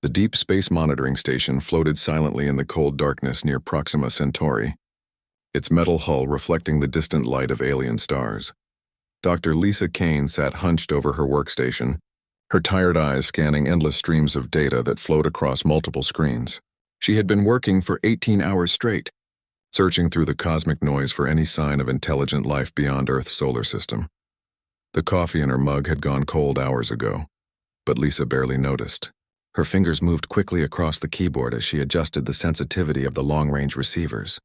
The deep space monitoring station floated silently in the cold darkness near Proxima Centauri, its metal hull reflecting the distant light of alien stars. Dr. Lisa Kane sat hunched over her workstation, her tired eyes scanning endless streams of data that flowed across multiple screens. She had been working for 18 hours straight, searching through the cosmic noise for any sign of intelligent life beyond Earth's solar system. The coffee in her mug had gone cold hours ago, but Lisa barely noticed. Her fingers moved quickly across the keyboard as she adjusted the sensitivity of the long-range receivers.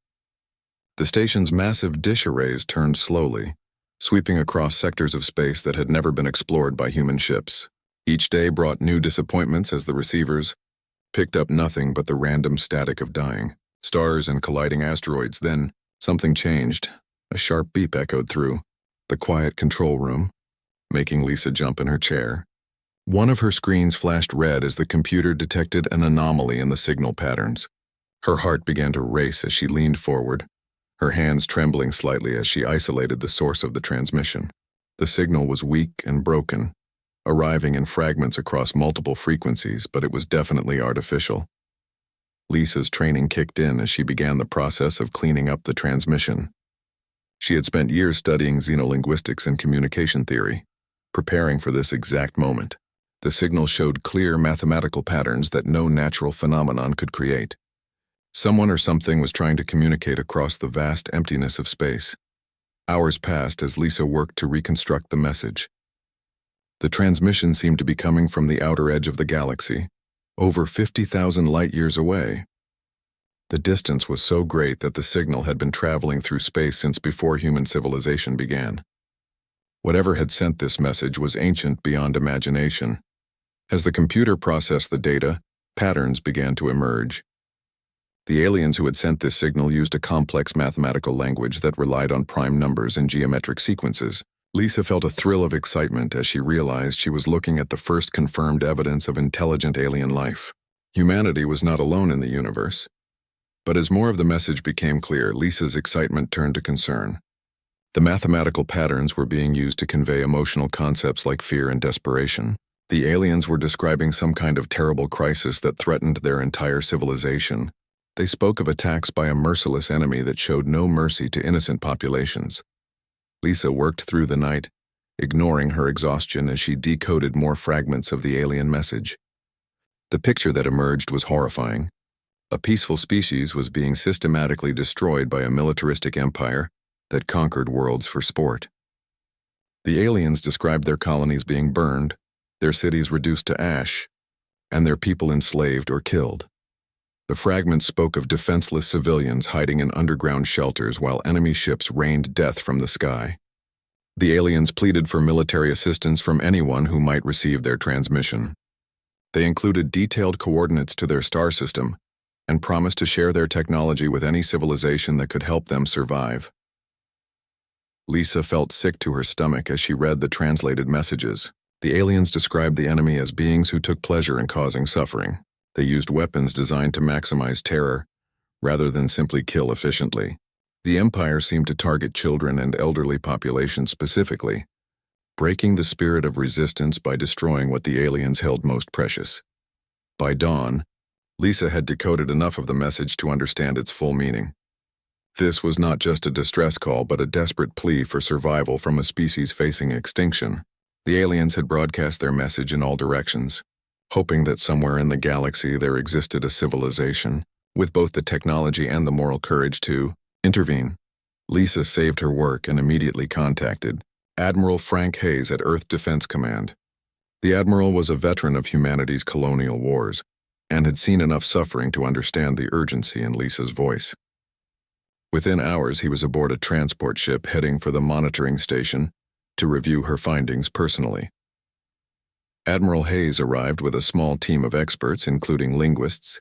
The station's massive dish arrays turned slowly, sweeping across sectors of space that had never been explored by human ships. Each day brought new disappointments as the receivers picked up nothing but the random static of dying stars and colliding asteroids. Then, something changed. A sharp beep echoed through the quiet control room, making Lisa jump in her chair. One of her screens flashed red as the computer detected an anomaly in the signal patterns. Her heart began to race as she leaned forward, her hands trembling slightly as she isolated the source of the transmission. The signal was weak and broken, arriving in fragments across multiple frequencies, but it was definitely artificial. Lisa's training kicked in as she began the process of cleaning up the transmission. She had spent years studying xenolinguistics and communication theory, preparing for this exact moment. The signal showed clear mathematical patterns that no natural phenomenon could create. Someone or something was trying to communicate across the vast emptiness of space. Hours passed as Lisa worked to reconstruct the message. The transmission seemed to be coming from the outer edge of the galaxy, over 50,000 light-years away. The distance was so great that the signal had been traveling through space since before human civilization began. Whatever had sent this message was ancient beyond imagination. As the computer processed the data, patterns began to emerge. The aliens who had sent this signal used a complex mathematical language that relied on prime numbers and geometric sequences. Lisa felt a thrill of excitement as she realized she was looking at the first confirmed evidence of intelligent alien life. Humanity was not alone in the universe. But as more of the message became clear, Lisa's excitement turned to concern. The mathematical patterns were being used to convey emotional concepts like fear and desperation. The aliens were describing some kind of terrible crisis that threatened their entire civilization. They spoke of attacks by a merciless enemy that showed no mercy to innocent populations. Lisa worked through the night, ignoring her exhaustion as she decoded more fragments of the alien message. The picture that emerged was horrifying. A peaceful species was being systematically destroyed by a militaristic empire that conquered worlds for sport. The aliens described their colonies being burned, their cities reduced to ash, and their people enslaved or killed. The fragments spoke of defenseless civilians hiding in underground shelters while enemy ships rained death from the sky. The aliens pleaded for military assistance from anyone who might receive their transmission. They included detailed coordinates to their star system and promised to share their technology with any civilization that could help them survive. Lisa felt sick to her stomach as she read the translated messages. The aliens described the enemy as beings who took pleasure in causing suffering. They used weapons designed to maximize terror, rather than simply kill efficiently. The Empire seemed to target children and elderly populations specifically, breaking the spirit of resistance by destroying what the aliens held most precious. By dawn, Lisa had decoded enough of the message to understand its full meaning. This was not just a distress call, but a desperate plea for survival from a species facing extinction. The aliens had broadcast their message in all directions, hoping that somewhere in the galaxy there existed a civilization with both the technology and the moral courage to intervene. Lisa saved her work and immediately contacted Admiral Frank Hayes at Earth Defense Command. The Admiral was a veteran of humanity's colonial wars and had seen enough suffering to understand the urgency in Lisa's voice. Within hours, he was aboard a transport ship heading for the monitoring station to review her findings personally. Admiral Hayes arrived with a small team of experts, including linguists,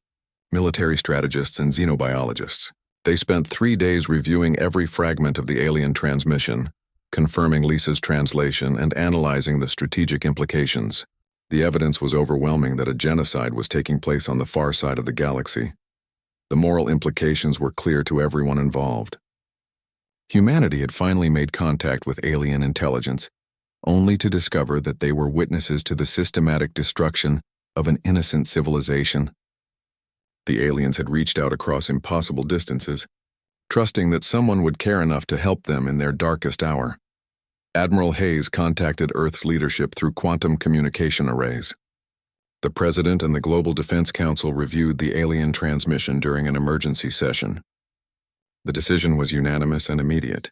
military strategists, and xenobiologists. They spent 3 days reviewing every fragment of the alien transmission, confirming Lisa's translation and analyzing the strategic implications. The evidence was overwhelming that a genocide was taking place on the far side of the galaxy. The moral implications were clear to everyone involved. Humanity had finally made contact with alien intelligence, only to discover that they were witnesses to the systematic destruction of an innocent civilization. The aliens had reached out across impossible distances, trusting that someone would care enough to help them in their darkest hour. Admiral Hayes contacted Earth's leadership through quantum communication arrays. The President and the Global Defense Council reviewed the alien transmission during an emergency session. The decision was unanimous and immediate.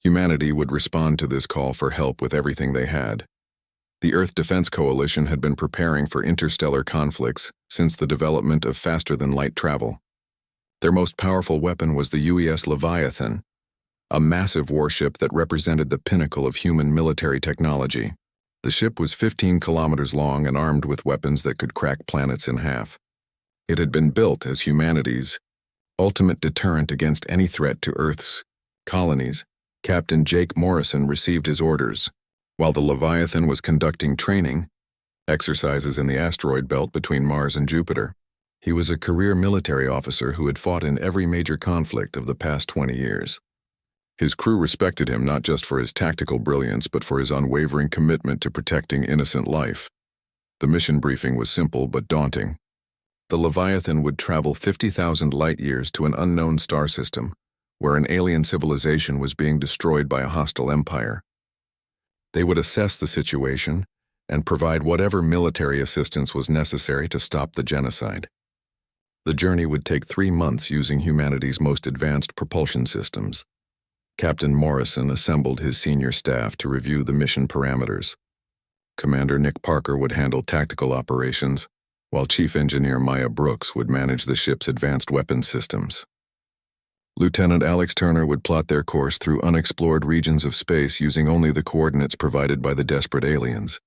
Humanity would respond to this call for help with everything they had. The Earth Defense Coalition had been preparing for interstellar conflicts since the development of faster-than-light travel. Their most powerful weapon was the UES Leviathan, a massive warship that represented the pinnacle of human military technology. The ship was 15 kilometers long and armed with weapons that could crack planets in half. It had been built as humanity's ultimate deterrent against any threat to Earth's colonies. Captain Jake Morrison received his orders. While the Leviathan was conducting training exercises in the asteroid belt between Mars and Jupiter, he was a career military officer who had fought in every major conflict of the past 20 years. His crew respected him not just for his tactical brilliance but for his unwavering commitment to protecting innocent life. The mission briefing was simple but daunting. The Leviathan would travel 50,000 light-years to an unknown star system, where an alien civilization was being destroyed by a hostile empire. They would assess the situation and provide whatever military assistance was necessary to stop the genocide. The journey would take 3 months using humanity's most advanced propulsion systems. Captain Morrison assembled his senior staff to review the mission parameters. Commander Nick Parker would handle tactical operations, while Chief Engineer Maya Brooks would manage the ship's advanced weapons systems. Lieutenant Alex Turner would plot their course through unexplored regions of space using only the coordinates provided by the desperate aliens.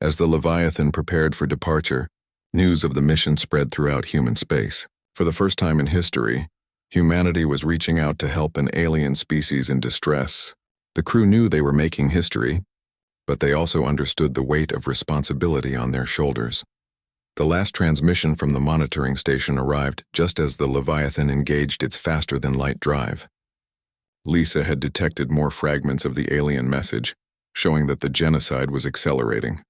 As the Leviathan prepared for departure, news of the mission spread throughout human space. For the first time in history, humanity was reaching out to help an alien species in distress. The crew knew they were making history, but they also understood the weight of responsibility on their shoulders. The last transmission from the monitoring station arrived just as the Leviathan engaged its faster-than-light drive. Lisa had detected more fragments of the alien message, showing that the genocide was accelerating.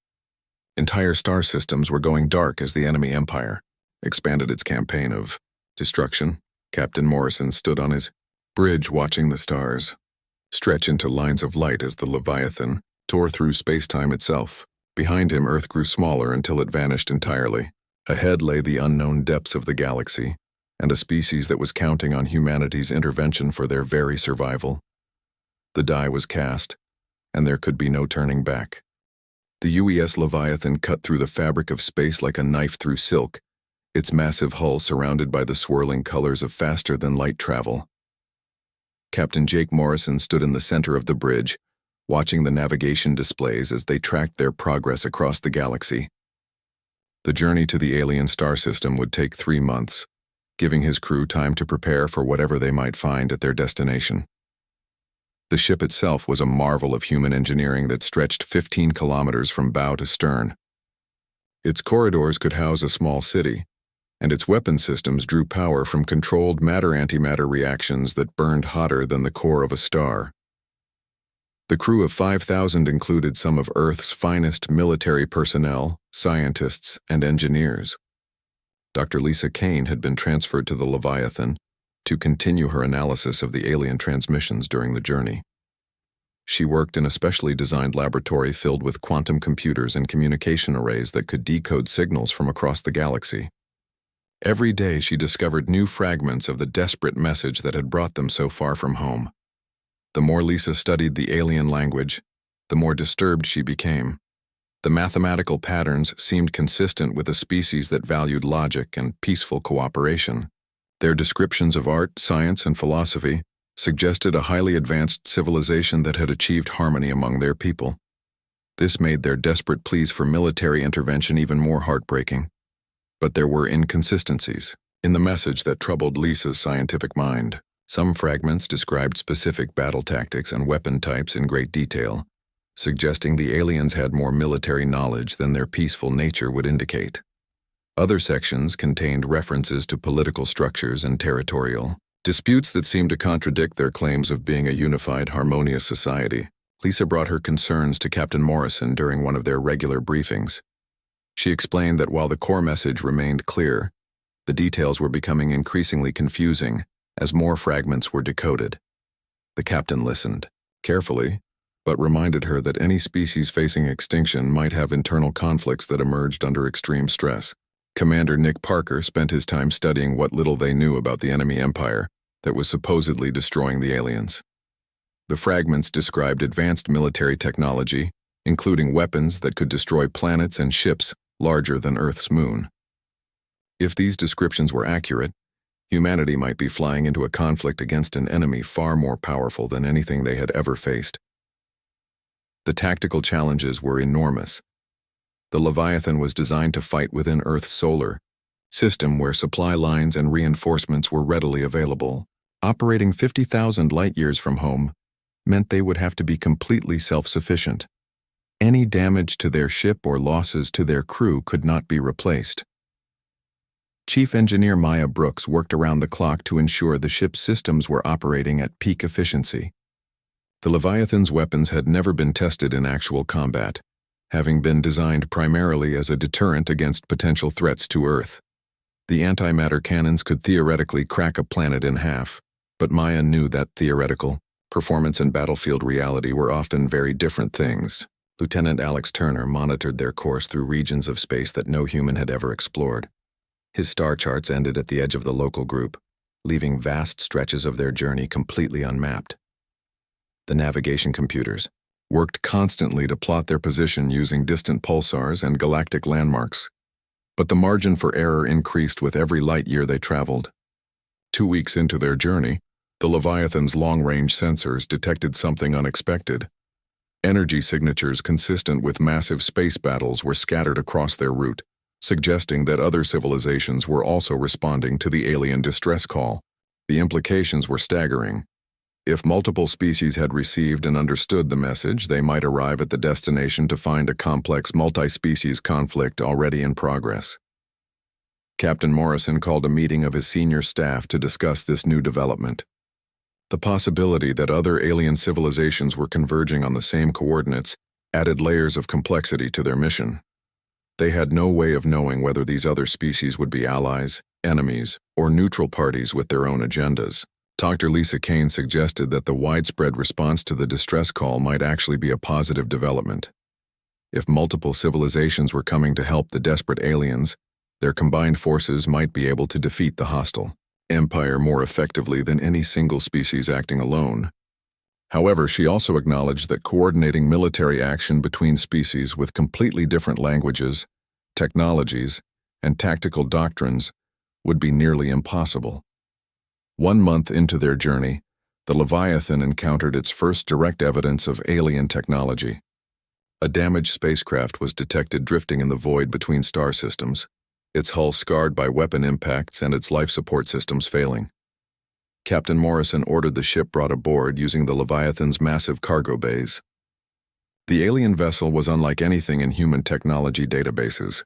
Entire star systems were going dark as the enemy empire expanded its campaign of destruction. Captain Morrison stood on his bridge watching the stars stretch into lines of light as the Leviathan tore through space-time itself. Behind him, Earth grew smaller until it vanished entirely. Ahead lay the unknown depths of the galaxy, and a species that was counting on humanity's intervention for their very survival. The die was cast, and there could be no turning back. The UES Leviathan cut through the fabric of space like a knife through silk, its massive hull surrounded by the swirling colors of faster-than-light travel. Captain Jake Morrison stood in the center of the bridge, watching the navigation displays as they tracked their progress across the galaxy. The journey to the alien star system would take 3 months, giving his crew time to prepare for whatever they might find at their destination. The ship itself was a marvel of human engineering that stretched 15 kilometers from bow to stern. Its corridors could house a small city, and its weapon systems drew power from controlled matter-antimatter reactions that burned hotter than the core of a star. The crew of 5,000 included some of Earth's finest military personnel, scientists, and engineers. Dr. Lisa Kane had been transferred to the Leviathan to continue her analysis of the alien transmissions during the journey. She worked in a specially designed laboratory filled with quantum computers and communication arrays that could decode signals from across the galaxy. Every day she discovered new fragments of the desperate message that had brought them so far from home. The more Lisa studied the alien language, the more disturbed she became. The mathematical patterns seemed consistent with a species that valued logic and peaceful cooperation. Their descriptions of art, science, and philosophy suggested a highly advanced civilization that had achieved harmony among their people. This made their desperate pleas for military intervention even more heartbreaking. But there were inconsistencies in the message that troubled Lisa's scientific mind. Some fragments described specific battle tactics and weapon types in great detail, suggesting the aliens had more military knowledge than their peaceful nature would indicate. Other sections contained references to political structures and territorial disputes that seemed to contradict their claims of being a unified, harmonious society. Lisa brought her concerns to Captain Morrison during one of their regular briefings. She explained that while the core message remained clear, the details were becoming increasingly confusing as more fragments were decoded. The captain listened, carefully, but reminded her that any species facing extinction might have internal conflicts that emerged under extreme stress. Commander Nick Parker spent his time studying what little they knew about the enemy empire that was supposedly destroying the aliens. The fragments described advanced military technology, including weapons that could destroy planets and ships larger than Earth's moon. If these descriptions were accurate, humanity might be flying into a conflict against an enemy far more powerful than anything they had ever faced. The tactical challenges were enormous. The Leviathan was designed to fight within Earth's solar system where supply lines and reinforcements were readily available. Operating 50,000 light-years from home meant they would have to be completely self-sufficient. Any damage to their ship or losses to their crew could not be replaced. Chief Engineer Maya Brooks worked around the clock to ensure the ship's systems were operating at peak efficiency. The Leviathan's weapons had never been tested in actual combat, having been designed primarily as a deterrent against potential threats to Earth. The antimatter cannons could theoretically crack a planet in half, but Maya knew that theoretical performance and battlefield reality were often very different things. Lieutenant Alex Turner monitored their course through regions of space that no human had ever explored. His star charts ended at the edge of the local group, leaving vast stretches of their journey completely unmapped. The navigation computers worked constantly to plot their position using distant pulsars and galactic landmarks, but the margin for error increased with every light year they traveled. 2 weeks into their journey, the Leviathan's long-range sensors detected something unexpected. Energy signatures consistent with massive space battles were scattered across their route, suggesting that other civilizations were also responding to the alien distress call. The implications were staggering. If multiple species had received and understood the message, they might arrive at the destination to find a complex multi-species conflict already in progress. Captain Morrison called a meeting of his senior staff to discuss this new development. The possibility that other alien civilizations were converging on the same coordinates added layers of complexity to their mission. They had no way of knowing whether these other species would be allies, enemies, or neutral parties with their own agendas. Dr. Lisa Kane suggested that the widespread response to the distress call might actually be a positive development. If multiple civilizations were coming to help the desperate aliens, their combined forces might be able to defeat the hostile empire more effectively than any single species acting alone. However, she also acknowledged that coordinating military action between species with completely different languages, technologies, and tactical doctrines would be nearly impossible. 1 month into their journey, the Leviathan encountered its first direct evidence of alien technology. A damaged spacecraft was detected drifting in the void between star systems, its hull scarred by weapon impacts and its life support systems failing. Captain Morrison ordered the ship brought aboard using the Leviathan's massive cargo bays. The alien vessel was unlike anything in human technology databases.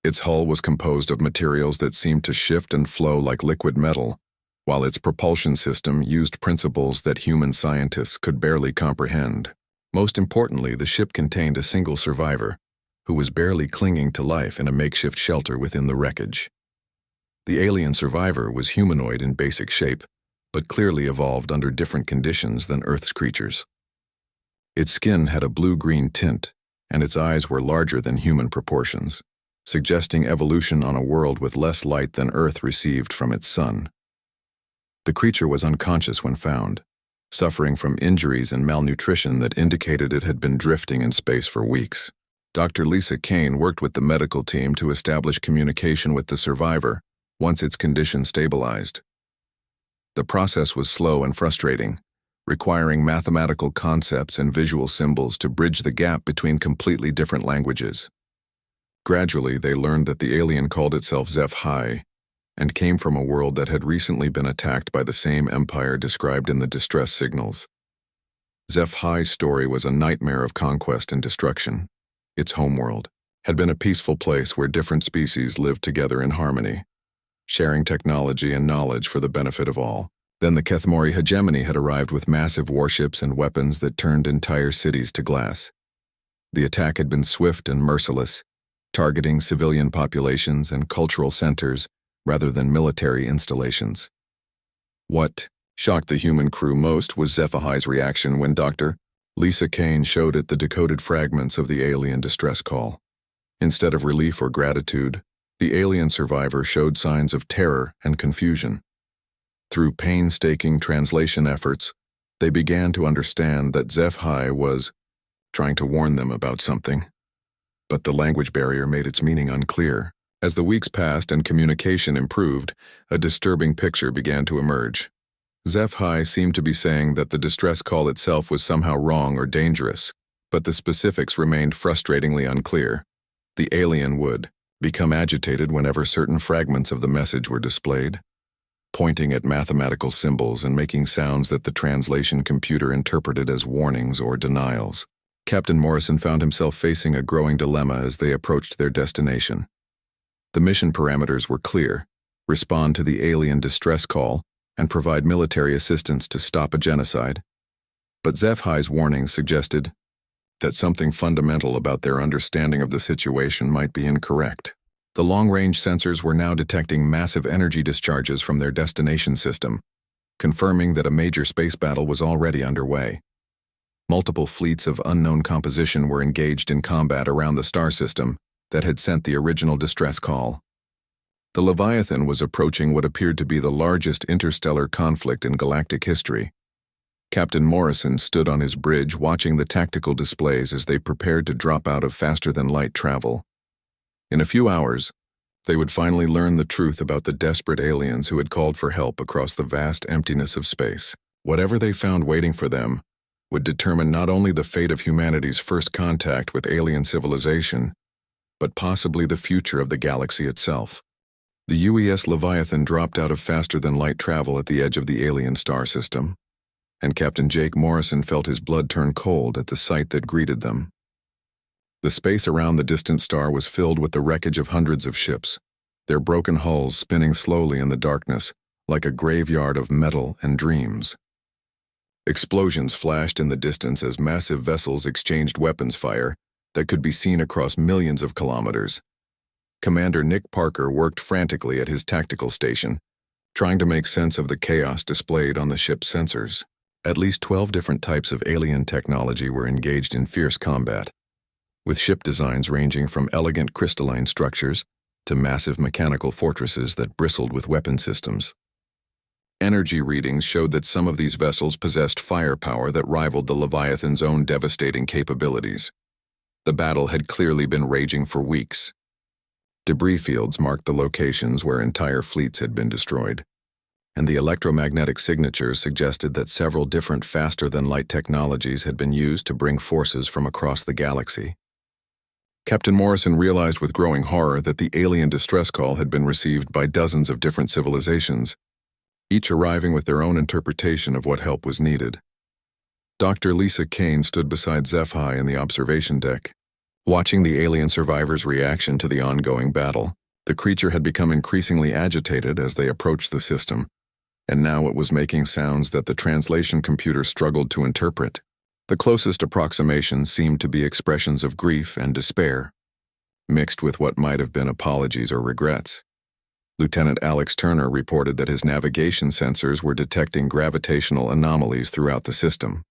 Its hull was composed of materials that seemed to shift and flow like liquid metal, while its propulsion system used principles that human scientists could barely comprehend. Most importantly, the ship contained a single survivor, who was barely clinging to life in a makeshift shelter within the wreckage. The alien survivor was humanoid in basic shape, but clearly evolved under different conditions than Earth's creatures. Its skin had a blue-green tint, and its eyes were larger than human proportions, suggesting evolution on a world with less light than Earth received from its sun. The creature was unconscious when found, suffering from injuries and malnutrition that indicated it had been drifting in space for weeks. Dr. Lisa Kane worked with the medical team to establish communication with the survivor once its condition stabilized. The process was slow and frustrating, requiring mathematical concepts and visual symbols to bridge the gap between completely different languages. Gradually, they learned that the alien called itself HFY and came from a world that had recently been attacked by the same empire described in the distress signals. HFY Story was a nightmare of conquest and destruction. Its homeworld had been a peaceful place where different species lived together in harmony, sharing technology and knowledge for the benefit of all. Then the Kethmori hegemony had arrived with massive warships and weapons that turned entire cities to glass. The attack had been swift and merciless, targeting civilian populations and cultural centers rather than military installations. What shocked the human crew most was HFY's reaction when Dr. Lisa Kane showed it the decoded fragments of the alien distress call. Instead of relief or gratitude, the alien survivor showed signs of terror and confusion. Through painstaking translation efforts, they began to understand that HFY was trying to warn them about something. But the language barrier made its meaning unclear. As the weeks passed and communication improved, a disturbing picture began to emerge. HFY seemed to be saying that the distress call itself was somehow wrong or dangerous, but the specifics remained frustratingly unclear. The alien would become agitated whenever certain fragments of the message were displayed, pointing at mathematical symbols and making sounds that the translation computer interpreted as warnings or denials. Captain Morrison found himself facing a growing dilemma as they approached their destination. The mission parameters were clear: respond to the alien distress call and provide military assistance to stop a genocide. But HFY's warnings suggested that something fundamental about their understanding of the situation might be incorrect. The long-range sensors were now detecting massive energy discharges from their destination system, confirming that a major space battle was already underway. Multiple fleets of unknown composition were engaged in combat around the star system that had sent the original distress call. The Leviathan was approaching what appeared to be the largest interstellar conflict in galactic history. Captain Morrison stood on his bridge watching the tactical displays as they prepared to drop out of faster-than-light travel. In a few hours, they would finally learn the truth about the desperate aliens who had called for help across the vast emptiness of space. Whatever they found waiting for them would determine not only the fate of humanity's first contact with alien civilization, but possibly the future of the galaxy itself. The UES Leviathan dropped out of faster-than-light travel at the edge of the alien star system, and Captain Jake Morrison felt his blood turn cold at the sight that greeted them. The space around the distant star was filled with the wreckage of hundreds of ships, their broken hulls spinning slowly in the darkness like a graveyard of metal and dreams. Explosions flashed in the distance as massive vessels exchanged weapons fire that could be seen across millions of kilometers. Commander Nick Parker worked frantically at his tactical station, trying to make sense of the chaos displayed on the ship's sensors. At least 12 different types of alien technology were engaged in fierce combat, with ship designs ranging from elegant crystalline structures to massive mechanical fortresses that bristled with weapon systems. Energy readings showed that some of these vessels possessed firepower that rivaled the Leviathan's own devastating capabilities. The battle had clearly been raging for weeks. Debris fields marked the locations where entire fleets had been destroyed, and the electromagnetic signatures suggested that several different faster-than-light technologies had been used to bring forces from across the galaxy. Captain Morrison realized with growing horror that the alien distress call had been received by dozens of different civilizations, each arriving with their own interpretation of what help was needed. Dr. Lisa Kane stood beside HFY in the observation deck, watching the alien survivor's reaction to the ongoing battle. The creature had become increasingly agitated as they approached the system, and now it was making sounds that the translation computer struggled to interpret. The closest approximations seemed to be expressions of grief and despair, mixed with what might have been apologies or regrets. Lieutenant Alex Turner reported that his navigation sensors were detecting gravitational anomalies throughout the system.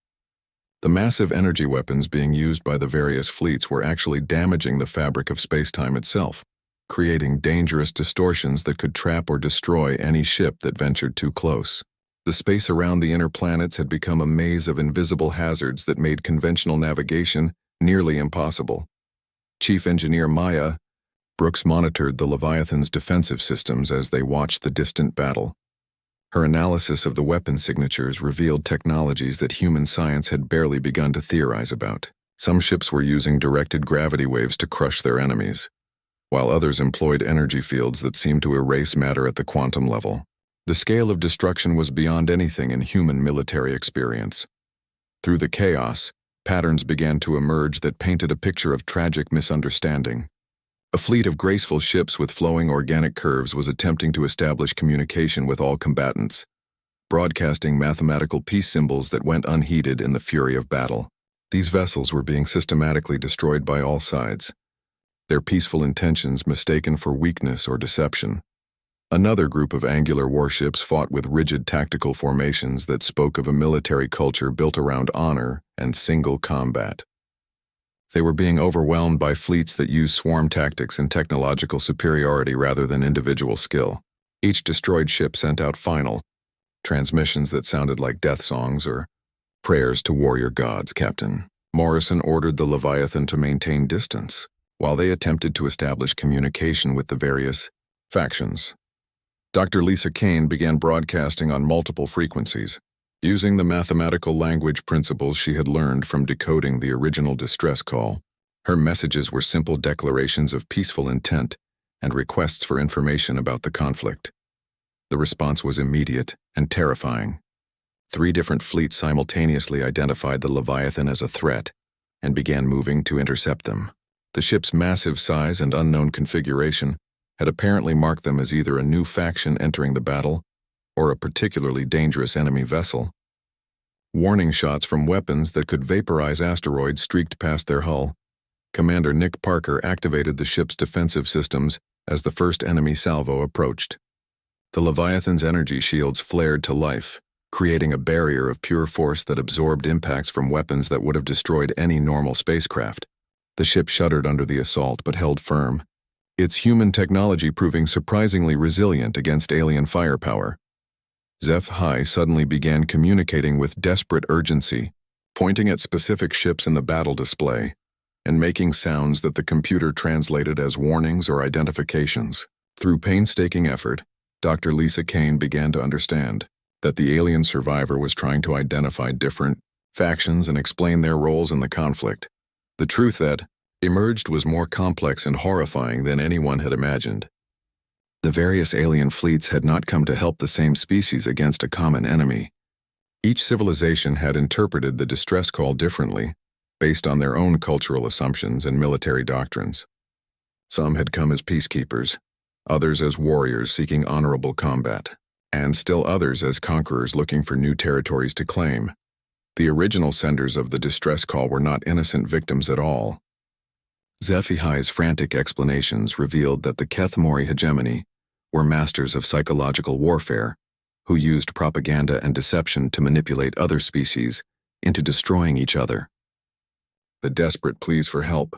The massive energy weapons being used by the various fleets were actually damaging the fabric of space-time itself, creating dangerous distortions that could trap or destroy any ship that ventured too close. The space around the inner planets had become a maze of invisible hazards that made conventional navigation nearly impossible. Chief Engineer Maya Brooks monitored the Leviathan's defensive systems as they watched the distant battle. Her analysis of the weapon signatures revealed technologies that human science had barely begun to theorize about. Some ships were using directed gravity waves to crush their enemies, while others employed energy fields that seemed to erase matter at the quantum level. The scale of destruction was beyond anything in human military experience. Through the chaos, patterns began to emerge that painted a picture of tragic misunderstanding. A fleet of graceful ships with flowing organic curves was attempting to establish communication with all combatants, broadcasting mathematical peace symbols that went unheeded in the fury of battle. These vessels were being systematically destroyed by all sides, their peaceful intentions mistaken for weakness or deception. Another group of angular warships fought with rigid tactical formations that spoke of a military culture built around honor and single combat. They were being overwhelmed by fleets that used swarm tactics and technological superiority rather than individual skill. Each destroyed ship sent out final transmissions that sounded like death songs or prayers to warrior gods. Captain Morrison ordered the Leviathan to maintain distance, while they attempted to establish communication with the various factions. Dr. Lisa Kane began broadcasting on multiple frequencies, using the mathematical language principles she had learned from decoding the original distress call. Her messages were simple declarations of peaceful intent and requests for information about the conflict. The response was immediate and terrifying. 3 different fleets simultaneously identified the Leviathan as a threat and began moving to intercept them. The ship's massive size and unknown configuration had apparently marked them as either a new faction entering the battle or a particularly dangerous enemy vessel. Warning shots from weapons that could vaporize asteroids streaked past their hull. Commander Nick Parker activated the ship's defensive systems as the first enemy salvo approached. The Leviathan's energy shields flared to life, creating a barrier of pure force that absorbed impacts from weapons that would have destroyed any normal spacecraft. The ship shuddered under the assault but held firm, its human technology proving surprisingly resilient against alien firepower. HFY suddenly began communicating with desperate urgency, pointing at specific ships in the battle display, and making sounds that the computer translated as warnings or identifications. Through painstaking effort, Dr. Lisa Kane began to understand that the alien survivor was trying to identify different factions and explain their roles in the conflict. The truth that emerged was more complex and horrifying than anyone had imagined. The various alien fleets had not come to help the same species against a common enemy. Each civilization had interpreted the distress call differently, based on their own cultural assumptions and military doctrines. Some had come as peacekeepers, others as warriors seeking honorable combat, and still others as conquerors looking for new territories to claim. The original senders of the distress call were not innocent victims at all. HFY's frantic explanations revealed that the Kethmori hegemony were masters of psychological warfare, who used propaganda and deception to manipulate other species into destroying each other. The desperate pleas for help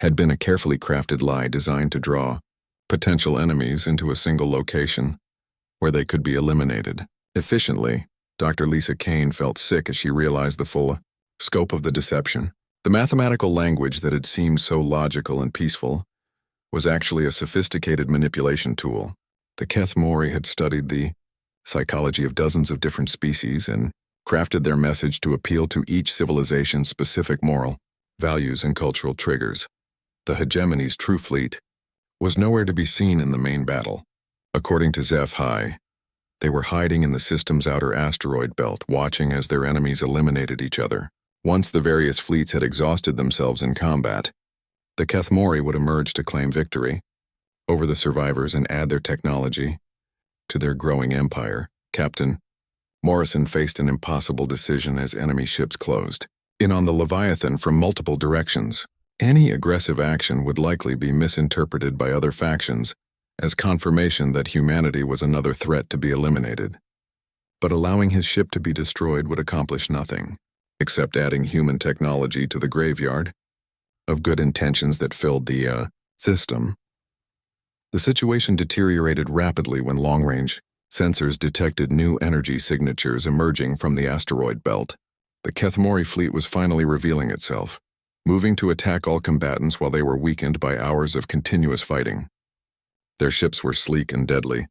had been a carefully crafted lie designed to draw potential enemies into a single location where they could be eliminated efficiently. Dr. Lisa Kane felt sick as she realized the full scope of the deception. The mathematical language that had seemed so logical and peaceful was actually a sophisticated manipulation tool. The Kethmori had studied the psychology of dozens of different species and crafted their message to appeal to each civilization's specific moral values and cultural triggers. The hegemony's true fleet was nowhere to be seen in the main battle. According to HFY, they were hiding in the system's outer asteroid belt, watching as their enemies eliminated each other. Once the various fleets had exhausted themselves in combat, the Kethmori would emerge to claim victory over the survivors and add their technology to their growing empire. Captain Morrison faced an impossible decision as enemy ships closed in on the Leviathan from multiple directions. Any aggressive action would likely be misinterpreted by other factions as confirmation that humanity was another threat to be eliminated. But allowing his ship to be destroyed would accomplish nothing, except adding human technology to the graveyard of good intentions that filled the system. The situation deteriorated rapidly when long-range sensors detected new energy signatures emerging from the asteroid belt. The Kethmori fleet was finally revealing itself, moving to attack all combatants while they were weakened by hours of continuous fighting. Their ships were sleek and deadly,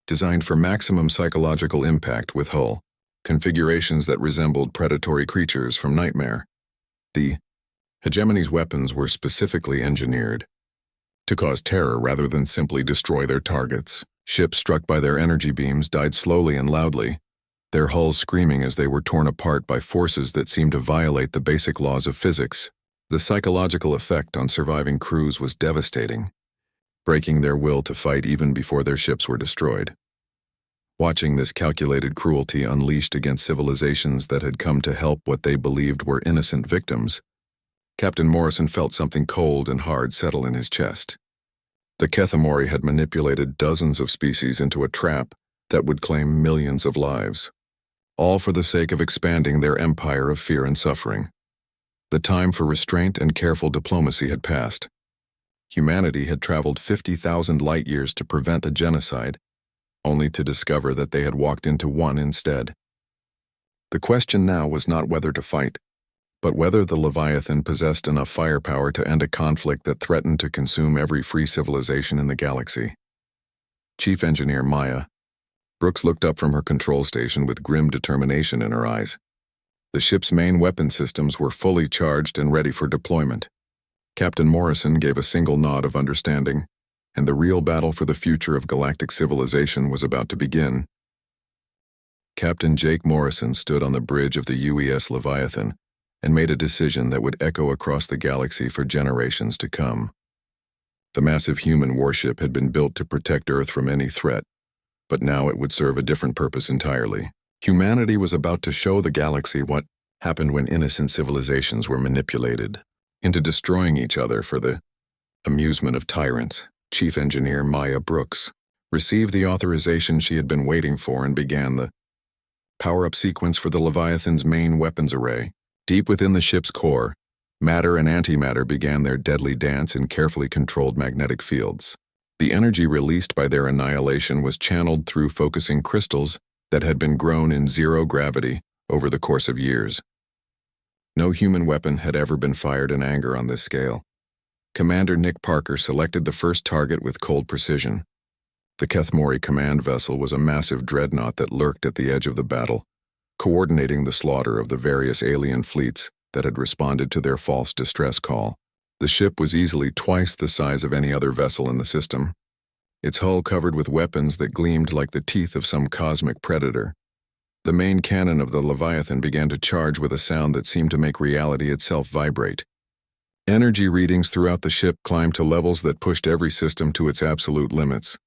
designed for maximum psychological impact with hull configurations that resembled predatory creatures from Nightmare. The hegemony's weapons were specifically engineered to cause terror rather than simply destroy their targets. Ships struck by their energy beams died slowly and loudly, their hulls screaming as they were torn apart by forces that seemed to violate the basic laws of physics. The psychological effect on surviving crews was devastating, breaking their will to fight even before their ships were destroyed. Watching this calculated cruelty unleashed against civilizations that had come to help what they believed were innocent victims Captain Morrison felt something cold and hard settle in his chest. The Kethamori had manipulated dozens of species into a trap that would claim millions of lives, all for the sake of expanding their empire of fear and suffering. The time for restraint and careful diplomacy had passed. Humanity had traveled 50,000 light-years to prevent a genocide, only to discover that they had walked into one instead. The question now was not whether to fight, but whether the Leviathan possessed enough firepower to end a conflict that threatened to consume every free civilization in the galaxy. Chief Engineer Maya Brooks looked up from her control station with grim determination in her eyes. The ship's main weapon systems were fully charged and ready for deployment. Captain Morrison gave a single nod of understanding, and the real battle for the future of galactic civilization was about to begin. Captain Jake Morrison stood on the bridge of the UES Leviathan and made a decision that would echo across the galaxy for generations to come. The massive human warship had been built to protect Earth from any threat, but now it would serve a different purpose entirely. Humanity was about to show the galaxy what happened when innocent civilizations were manipulated into destroying each other for the amusement of tyrants. Chief Engineer Maya Brooks received the authorization she had been waiting for and began the power-up sequence for the Leviathan's main weapons array. Deep within the ship's core, matter and antimatter began their deadly dance in carefully controlled magnetic fields. The energy released by their annihilation was channeled through focusing crystals that had been grown in zero gravity over the course of years. No human weapon had ever been fired in anger on this scale. Commander Nick Parker selected the first target with cold precision. The Kethamori command vessel was a massive dreadnought that lurked at the edge of the battle, coordinating the slaughter of the various alien fleets that had responded to their false distress call. The ship was easily twice the size of any other vessel in the system, its hull covered with weapons that gleamed like the teeth of some cosmic predator. The main cannon of the Leviathan began to charge with a sound that seemed to make reality itself vibrate. Energy readings throughout the ship climbed to levels that pushed every system to its absolute limits.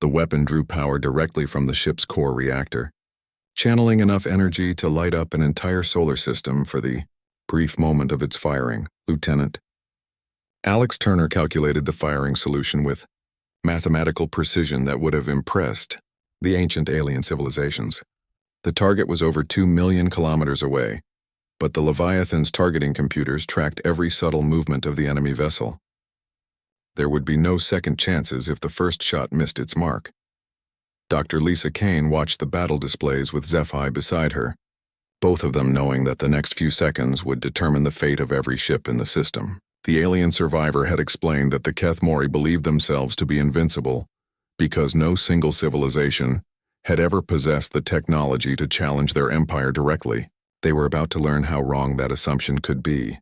The weapon drew power directly from the ship's core reactor, channeling enough energy to light up an entire solar system for the brief moment of its firing. Lieutenant Alex Turner calculated the firing solution with mathematical precision that would have impressed the ancient alien civilizations. The target was over 2 million kilometers away, but the Leviathan's targeting computers tracked every subtle movement of the enemy vessel. There would be no second chances if the first shot missed its mark. Dr. Lisa Kane watched the battle displays with Zephi beside her, both of them knowing that the next few seconds would determine the fate of every ship in the system. The alien survivor had explained that the Kethamori believed themselves to be invincible because no single civilization had ever possessed the technology to challenge their empire directly. They were about to learn how wrong that assumption could be.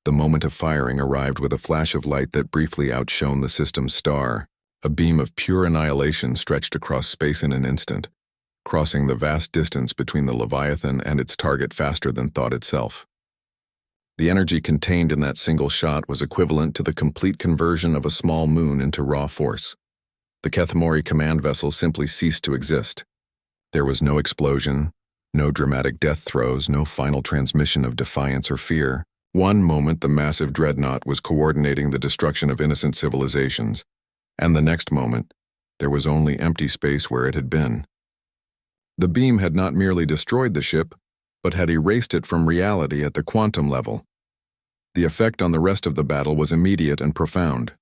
The moment of firing arrived with a flash of light that briefly outshone the system's star. A beam of pure annihilation stretched across space in an instant, crossing the vast distance between the Leviathan and its target faster than thought itself. The energy contained in that single shot was equivalent to the complete conversion of a small moon into raw force. The Kethamori command vessel simply ceased to exist. There was no explosion, no dramatic death throes, no final transmission of defiance or fear. One moment the massive dreadnought was coordinating the destruction of innocent civilizations, and the next moment, there was only empty space where it had been. The beam had not merely destroyed the ship, but had erased it from reality at the quantum level. The effect on the rest of the battle was immediate and profound.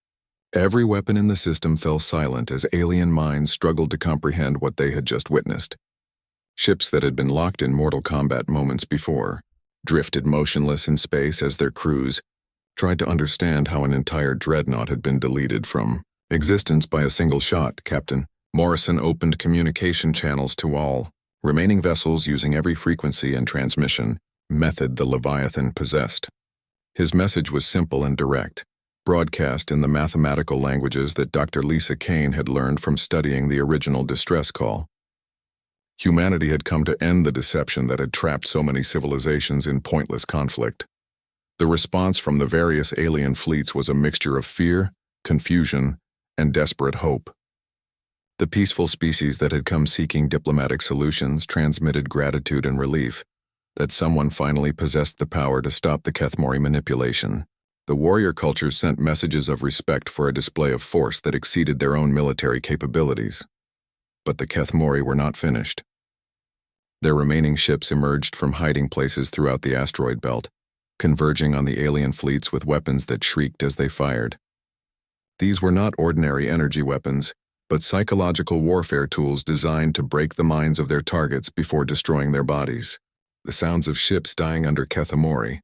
Every weapon in the system fell silent as alien minds struggled to comprehend what they had just witnessed. Ships that had been locked in mortal combat moments before drifted motionless in space as their crews tried to understand how an entire dreadnought had been deleted from existence by a single shot. Captain Morrison opened communication channels to all remaining vessels using every frequency and transmission method the Leviathan possessed. His message was simple and direct, broadcast in the mathematical languages that Dr. Lisa Kane had learned from studying the original distress call. Humanity had come to end the deception that had trapped so many civilizations in pointless conflict. The response from the various alien fleets was a mixture of fear, confusion, and desperate hope. The peaceful species that had come seeking diplomatic solutions transmitted gratitude and relief, that someone finally possessed the power to stop the Kethmori manipulation. The warrior cultures sent messages of respect for a display of force that exceeded their own military capabilities. But the Kethmori were not finished. Their remaining ships emerged from hiding places throughout the asteroid belt, converging on the alien fleets with weapons that shrieked as they fired. These were not ordinary energy weapons, but psychological warfare tools designed to break the minds of their targets before destroying their bodies. The sounds of ships dying under Kethmori,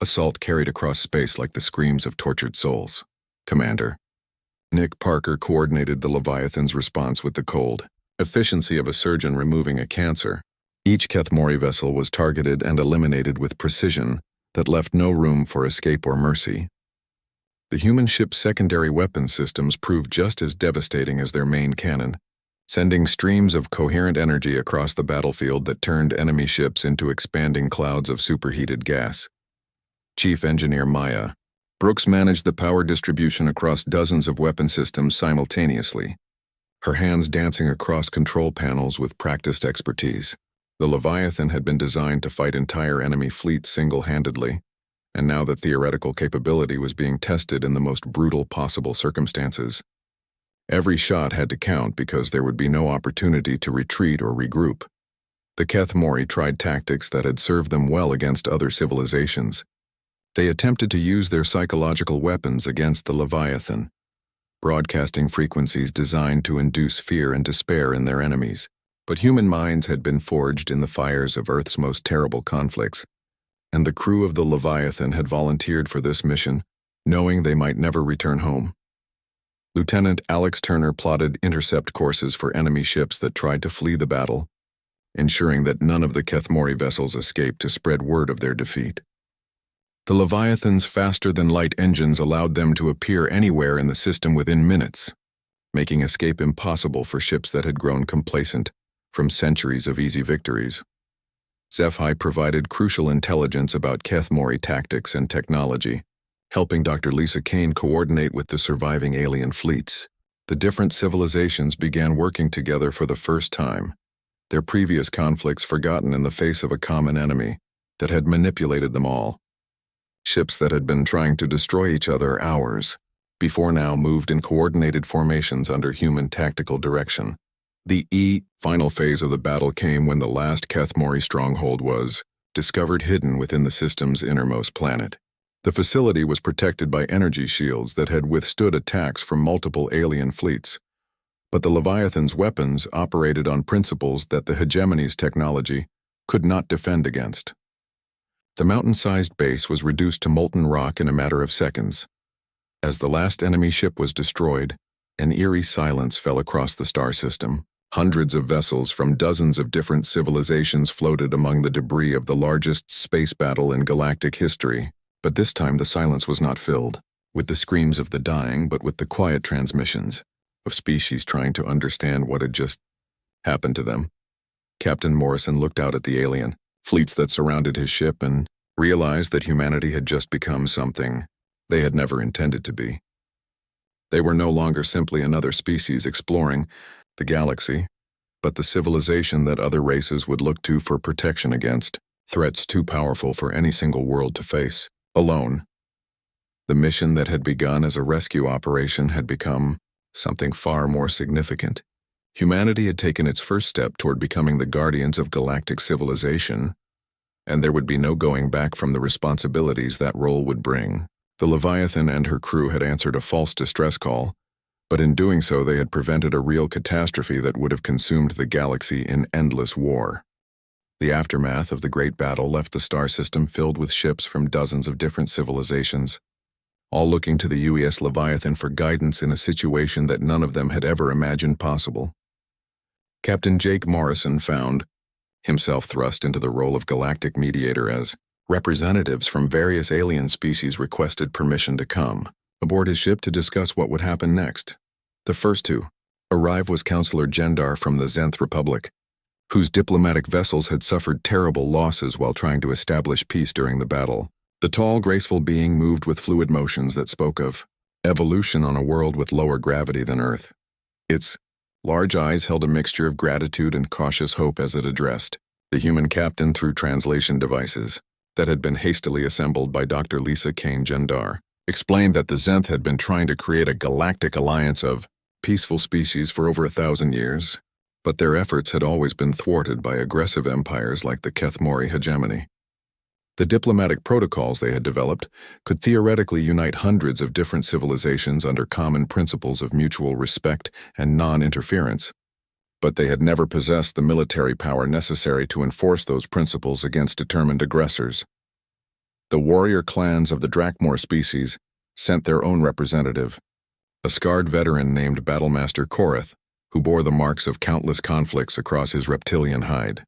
assault carried across space like the screams of tortured souls. Commander. Nick Parker coordinated the Leviathan's response with the cold efficiency of a surgeon removing a cancer. Each Kethmori vessel was targeted and eliminated with precision that left no room for escape or mercy. The human ship's secondary weapon systems proved just as devastating as their main cannon, sending streams of coherent energy across the battlefield that turned enemy ships into expanding clouds of superheated gas. Chief Engineer Maya Brooks managed the power distribution across dozens of weapon systems simultaneously, her hands dancing across control panels with practiced expertise. The Leviathan had been designed to fight entire enemy fleets single-handedly, and now the theoretical capability was being tested in the most brutal possible circumstances. Every shot had to count because there would be no opportunity to retreat or regroup. The Kethmori tried tactics that had served them well against other civilizations. They attempted to use their psychological weapons against the Leviathan, broadcasting frequencies designed to induce fear and despair in their enemies. But human minds had been forged in the fires of Earth's most terrible conflicts, and the crew of the Leviathan had volunteered for this mission, knowing they might never return home. Lieutenant Alex Turner plotted intercept courses for enemy ships that tried to flee the battle, ensuring that none of the Kethmori vessels escaped to spread word of their defeat. The Leviathan's faster-than-light engines allowed them to appear anywhere in the system within minutes, making escape impossible for ships that had grown complacent from centuries of easy victories. SciFi provided crucial intelligence about Kethmori tactics and technology, helping Dr. Lisa Kane coordinate with the surviving alien fleets. The different civilizations began working together for the first time, their previous conflicts forgotten in the face of a common enemy that had manipulated them all. Ships that had been trying to destroy each other hours before now moved in coordinated formations under human tactical direction. The final phase of the battle came when the last Kethmori stronghold was discovered hidden within the system's innermost planet. The facility was protected by energy shields that had withstood attacks from multiple alien fleets, but the Leviathan's weapons operated on principles that the hegemony's technology could not defend against. The mountain-sized base was reduced to molten rock in a matter of seconds. As the last enemy ship was destroyed, an eerie silence fell across the star system. Hundreds of vessels from dozens of different civilizations floated among the debris of the largest space battle in galactic history. But this time the silence was not filled with the screams of the dying, but with the quiet transmissions of species trying to understand what had just happened to them. Captain Morrison looked out at the alien fleets that surrounded his ship and realized that humanity had just become something they had never intended to be. They were no longer simply another species exploring the galaxy, but the civilization that other races would look to for protection against threats too powerful for any single world to face alone. The mission that had begun as a rescue operation had become something far more significant. Humanity had taken its first step toward becoming the guardians of galactic civilization, and there would be no going back from the responsibilities that role would bring. The Leviathan and her crew had answered a false distress call, but in doing so they had prevented a real catastrophe that would have consumed the galaxy in endless war. The aftermath of the Great Battle left the star system filled with ships from dozens of different civilizations, all looking to the UES Leviathan for guidance in a situation that none of them had ever imagined possible. Captain Jake Morrison found himself thrust into the role of galactic mediator as representatives from various alien species requested permission to come aboard his ship to discuss what would happen next. The first to arrive was Counselor Gendar from the Zenth Republic, whose diplomatic vessels had suffered terrible losses while trying to establish peace during the battle. The tall, graceful being moved with fluid motions that spoke of evolution on a world with lower gravity than Earth. Its large eyes held a mixture of gratitude and cautious hope as it addressed The human captain, through translation devices that had been hastily assembled by Dr. Lisa Kane Gendar, explained that the Zenth had been trying to create a galactic alliance of peaceful species for over 1,000 years, but their efforts had always been thwarted by aggressive empires like the Kethmori hegemony. The diplomatic protocols they had developed could theoretically unite hundreds of different civilizations under common principles of mutual respect and non-interference, but they had never possessed the military power necessary to enforce those principles against determined aggressors. The warrior clans of the Drakmor species sent their own representative, a scarred veteran named Battlemaster Korath, who bore the marks of countless conflicts across his reptilian hide.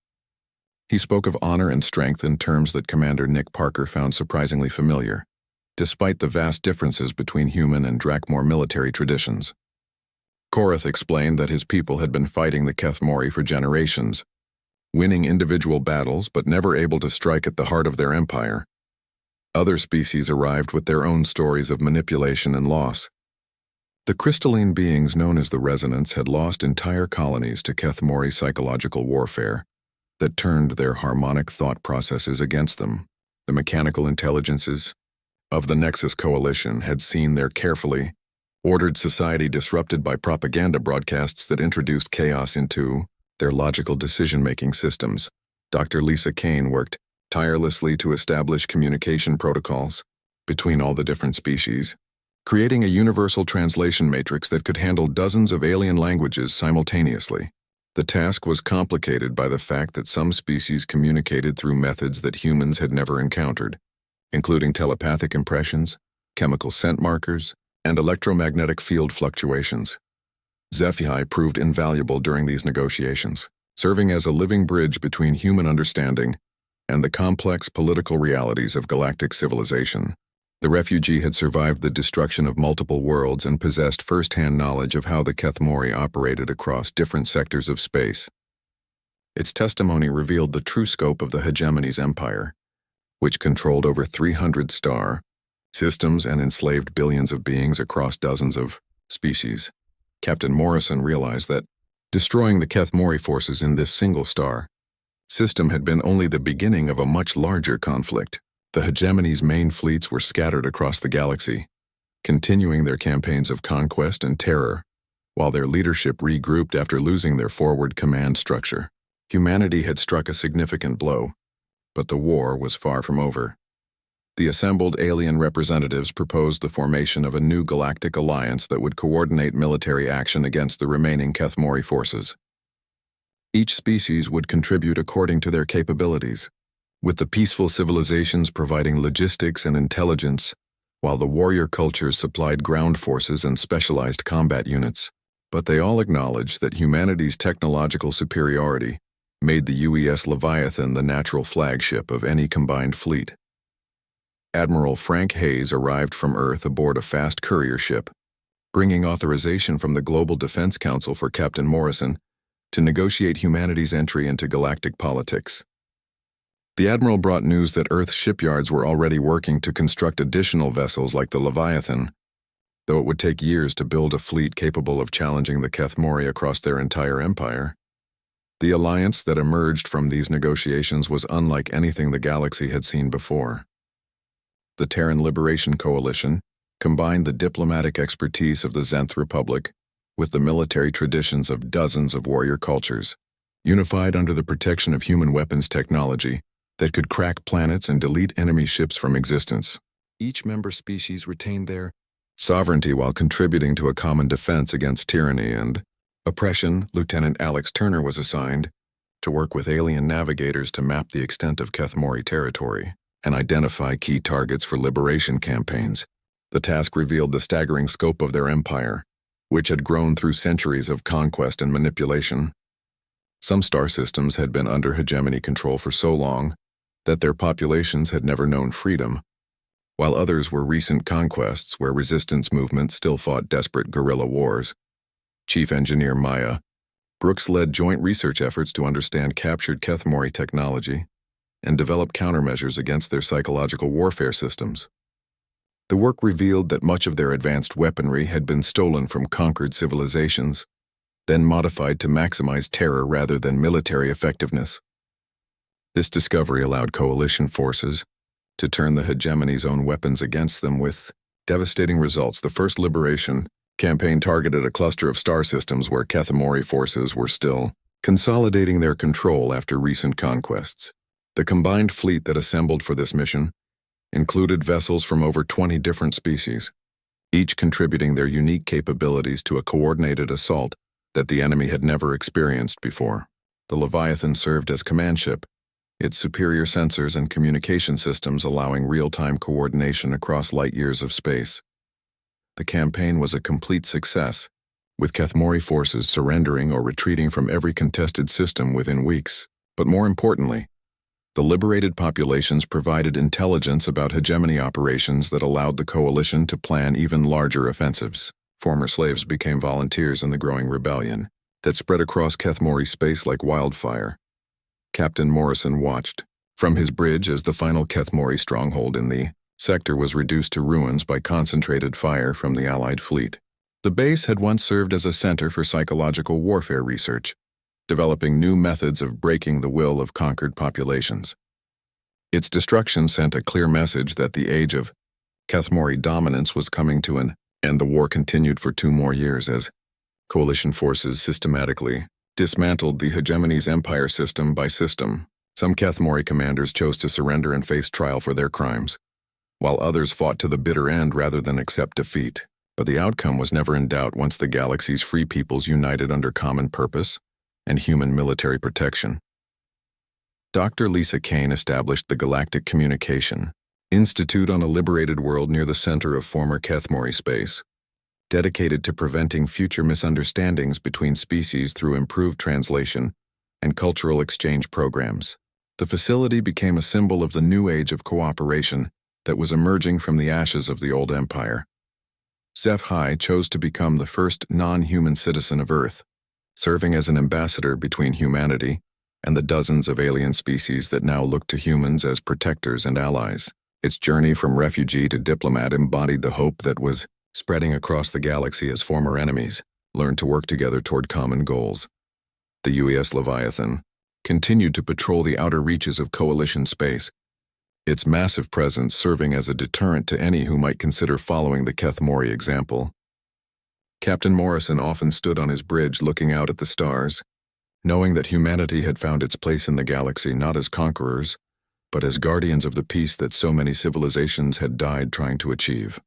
He spoke of honor and strength in terms that Commander Nick Parker found surprisingly familiar, despite the vast differences between human and Drakmor military traditions. Korath explained that his people had been fighting the Kethmori for generations, winning individual battles but never able to strike at the heart of their empire. Other species arrived with their own stories of manipulation and loss. The crystalline beings known as the Resonants had lost entire colonies to Kethmori psychological warfare that turned their harmonic thought processes against them. The mechanical intelligences of the Nexus Coalition had seen their carefully ordered society disrupted by propaganda broadcasts that introduced chaos into their logical decision-making systems. Dr. Lisa Kane worked tirelessly to establish communication protocols between all the different species, creating a universal translation matrix that could handle dozens of alien languages simultaneously. The task was complicated by the fact that some species communicated through methods that humans had never encountered, including telepathic impressions, chemical scent markers, and electromagnetic field fluctuations. HFY proved invaluable during these negotiations, serving as a living bridge between human understanding and the complex political realities of galactic civilization. The refugee had survived the destruction of multiple worlds and possessed first-hand knowledge of how the Kethmori operated across different sectors of space. Its testimony revealed the true scope of the hegemony's empire, which controlled over 300 star systems and enslaved billions of beings across dozens of species. Captain Morrison realized that destroying the Kethmori forces in this single star system had been only the beginning of a much larger conflict. The hegemony's main fleets were scattered across the galaxy, continuing their campaigns of conquest and terror, while their leadership regrouped after losing their forward command structure. Humanity had struck a significant blow, but the war was far from over. The assembled alien representatives proposed the formation of a new galactic alliance that would coordinate military action against the remaining Kethmori forces. Each species would contribute according to their capabilities, with the peaceful civilizations providing logistics and intelligence, while the warrior cultures supplied ground forces and specialized combat units. But they all acknowledged that humanity's technological superiority made the UES Leviathan the natural flagship of any combined fleet. Admiral Frank Hayes arrived from Earth aboard a fast courier ship, bringing authorization from the Global Defense Council for Captain Morrison to negotiate humanity's entry into galactic politics. The Admiral brought news that Earth's shipyards were already working to construct additional vessels like the Leviathan, though it would take years to build a fleet capable of challenging the Kethmori across their entire empire. The alliance that emerged from these negotiations was unlike anything the galaxy had seen before. The Terran Liberation Coalition combined the diplomatic expertise of the Zenth Republic with the military traditions of dozens of warrior cultures, unified under the protection of human weapons technology that could crack planets and delete enemy ships from existence. Each member species retained their sovereignty while contributing to a common defense against tyranny and oppression. Lieutenant Alex Turner was assigned to work with alien navigators to map the extent of Kethmori territory and identify key targets for liberation campaigns. The task revealed the staggering scope of their empire, which had grown through centuries of conquest and manipulation. Some star systems had been under hegemony control for so long that their populations had never known freedom, while others were recent conquests where resistance movements still fought desperate guerrilla wars. Chief Engineer Maya Brooks led joint research efforts to understand captured Kethmori technology and develop countermeasures against their psychological warfare systems. The work revealed that much of their advanced weaponry had been stolen from conquered civilizations, then modified to maximize terror rather than military effectiveness. This discovery allowed coalition forces to turn the hegemony's own weapons against them with devastating results. The first liberation campaign targeted a cluster of star systems where Katamari forces were still consolidating their control after recent conquests. The combined fleet that assembled for this mission included vessels from over 20 different species, each contributing their unique capabilities to a coordinated assault that the enemy had never experienced before. The Leviathan served as command ship, its superior sensors and communication systems allowing real-time coordination across light years of space. The campaign was a complete success, with Katamari forces surrendering or retreating from every contested system within weeks. But more importantly, the liberated populations provided intelligence about hegemony operations that allowed the coalition to plan even larger offensives. Former slaves became volunteers in the growing rebellion that spread across Katamari space like wildfire. Captain Morrison watched from his bridge as the final Katamari stronghold in the sector was reduced to ruins by concentrated fire from the Allied fleet. The base had once served as a center for psychological warfare research, developing new methods of breaking the will of conquered populations. Its destruction sent a clear message that the age of Katamari dominance was coming to an end. The war continued for 2 more years as coalition forces systematically dismantled the hegemony's empire system by system. Some Katamari commanders chose to surrender and face trial for their crimes, while others fought to the bitter end rather than accept defeat. But the outcome was never in doubt once the galaxy's free peoples united under common purpose and human military protection. Dr. Lisa Kane established the Galactic Communication Institute on a liberated world near the center of former Katamari space, dedicated to preventing future misunderstandings between species through improved translation and cultural exchange programs. The facility became a symbol of the new age of cooperation that was emerging from the ashes of the old empire. HFY chose to become the first non-human citizen of Earth, serving as an ambassador between humanity and the dozens of alien species that now look to humans as protectors and allies. Its journey from refugee to diplomat embodied the hope that was spreading across the galaxy as former enemies learned to work together toward common goals. The UES Leviathan continued to patrol the outer reaches of coalition space, its massive presence serving as a deterrent to any who might consider following the Katamari example. Captain Morrison often stood on his bridge looking out at the stars, knowing that humanity had found its place in the galaxy not as conquerors, but as guardians of the peace that so many civilizations had died trying to achieve.